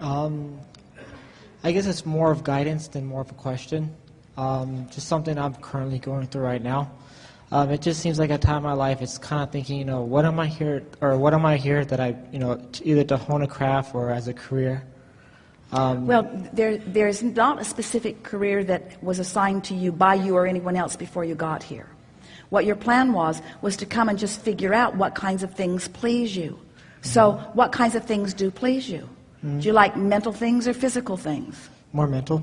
Um, I guess it's more of guidance than more of a question. Just something I'm currently going through right now. It just seems like at a time in my life, it's kind of thinking, what am I here that I, either to hone a craft or as a career. Well, there's not a specific career that was assigned to you by you or anyone else before you got here. What your plan was to come and just figure out what kinds of things please you. So what kinds of things do please you? Do you like mental things or physical things? More mental.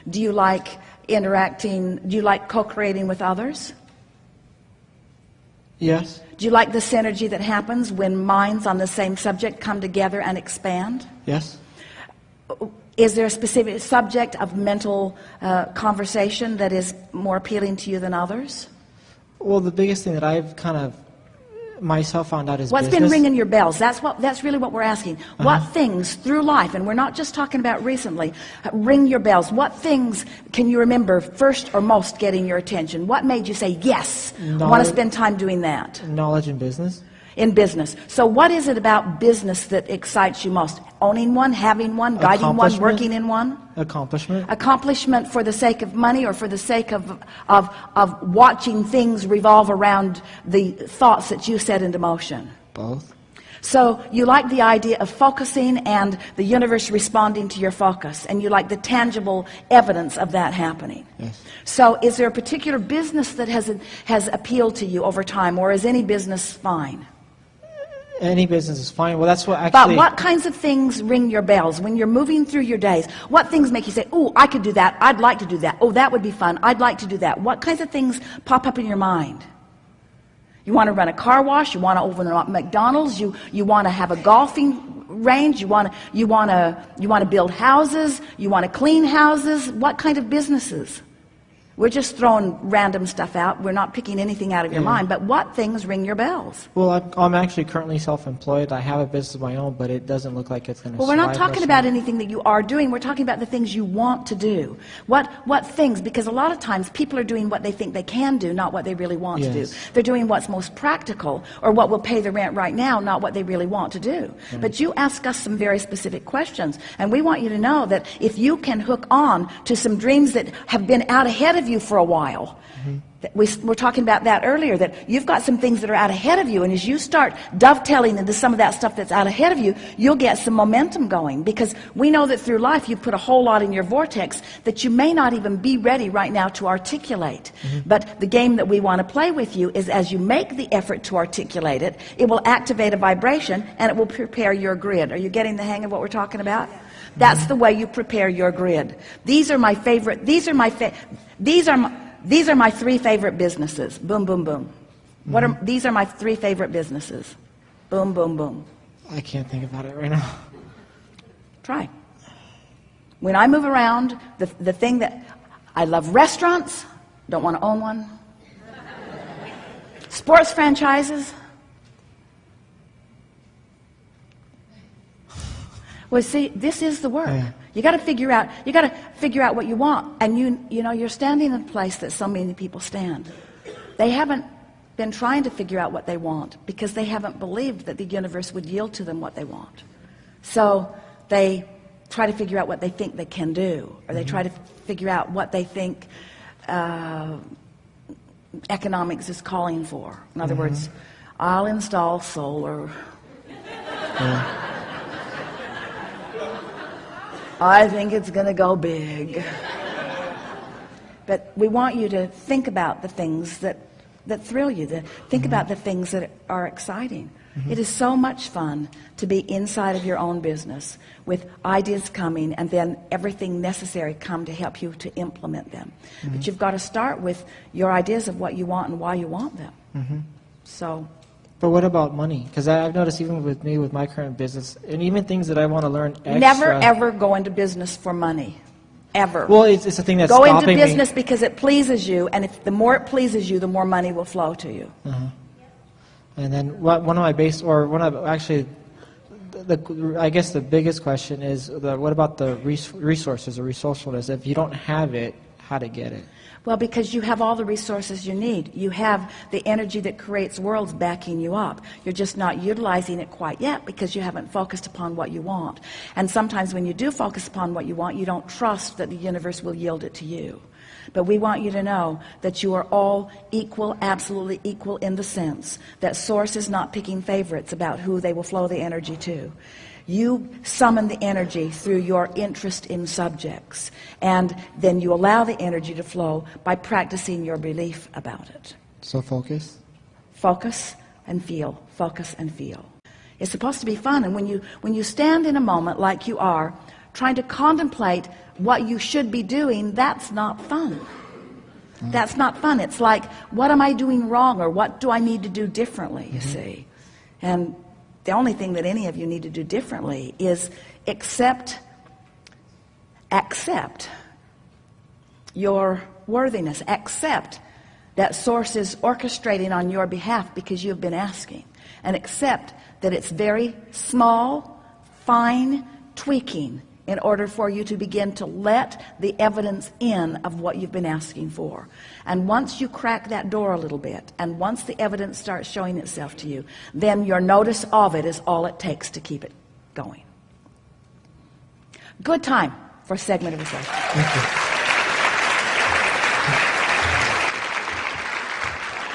Do you like interacting, do you like co-creating with others? Yes. Do you like the synergy that happens when minds on the same subject come together and expand? Yes. Is there a specific subject of mental conversation that is more appealing to you than others? Well, the biggest thing that I've kind of myself found out is what's business. been ringing your bells? That's really what we're asking. What things through life, and we're not just talking about recently, ring your bells? What things can you remember first or most getting your attention? What made you say, yes, I want to spend time doing that? Knowledge in business. In business. So what is it about business that excites you most? Owning one, having one, guiding one, working in one? Accomplishment. Accomplishment for the sake of money or for the sake of watching things revolve around the thoughts that you set into motion? Both. So you like the idea of focusing and the universe responding to your focus, and you like the tangible evidence of that happening. Yes. So is there a particular business that has appealed to you over time, or is any business fine? Any business is fine. Well, that's what actually... But what kinds of things ring your bells when you're moving through your days? What things make you say, oh, I could do that, I'd like to do that, oh, that would be fun, I'd like to do that? What kinds of things pop up in your mind? You want to run a car wash, you want to open a McDonald's, you want to have a golfing range, you want to build houses, you want to clean houses. What kind of businesses? We're just throwing random stuff out. We're not picking anything out of your mind. But what things ring your bells? Well, I'm actually currently self-employed. I have a business of my own, but it doesn't look like it's going to Well, we're not talking about anything that you are doing. We're talking about the things you want to do. What things? Because a lot of times people are doing what they think they can do, not what they really want to do. They're doing what's most practical or what will pay the rent right now, not what they really want to do. But you ask us some very specific questions, and we want you to know that if you can hook on to some dreams that have been out ahead of you for a while. We were talking about that earlier, that you've got some things that are out ahead of you, and as you start dovetailing into some of that stuff that's out ahead of you, you'll get some momentum going, because we know that through life you've put a whole lot in your vortex that you may not even be ready right now to articulate. But the game that we want to play with you is, as you make the effort to articulate it, it will activate a vibration and it will prepare your grid. Are you getting the hang of what we're talking about? That's the way you prepare your grid. These are my favorite. These are my three favorite businesses. Boom, boom, boom. These are my three favorite businesses. Boom, boom, boom. I can't think about it right now. Try. When I move around, the thing that I love, restaurants, don't want to own one. Sports franchises. Well, see, this is the work. You got to figure out what you want, and you know you're standing in a place that so many people stand. They haven't been trying to figure out what they want because they haven't believed that the universe would yield to them what they want. So they try to figure out what they think they can do, or they try to figure out what they think economics is calling for. In other words, I'll install solar. I think it's going to go big. But we want you to think about the things that thrill you, to think about the things that are exciting. It is so much fun to be inside of your own business with ideas coming and then everything necessary come to help you to implement them. But you've got to start with your ideas of what you want and why you want them. So. But what about money? Because I've noticed even with me, with my current business, and even things that I want to learn extra. Never, ever go into business for money. Ever. Well, it's a thing that's stopping me. Go into business because it pleases you, and if the more it pleases you, the more money will flow to you. And then I guess the biggest question is, what about the resources or resourcefulness? If you don't have it, how to get it. Well, because you have all the resources you need. You have the energy that creates worlds backing you up. You're just not utilizing it quite yet because you haven't focused upon what you want. And sometimes when you do focus upon what you want, you don't trust that the universe will yield it to you. But we want you to know that you are all equal, absolutely equal, in the sense that Source is not picking favorites about who they will flow the energy to. You summon the energy through your interest in subjects, and then you allow the energy to flow by practicing your belief about it. So focus? Focus and feel. Focus and feel. It's supposed to be fun, and when you stand in a moment like you are, trying to contemplate what you should be doing, that's not fun. That's not fun. It's like, what am I doing wrong, or what do I need to do differently, you see? And the only thing that any of you need to do differently is accept your worthiness. Accept that Source is orchestrating on your behalf because you've been asking. And accept that it's very small, fine tweaking in order for you to begin to let the evidence in of what you've been asking for. And once you crack that door a little bit, and once the evidence starts showing itself to you, then your notice of it is all it takes to keep it going. Good time for a segment of the session. Thank you.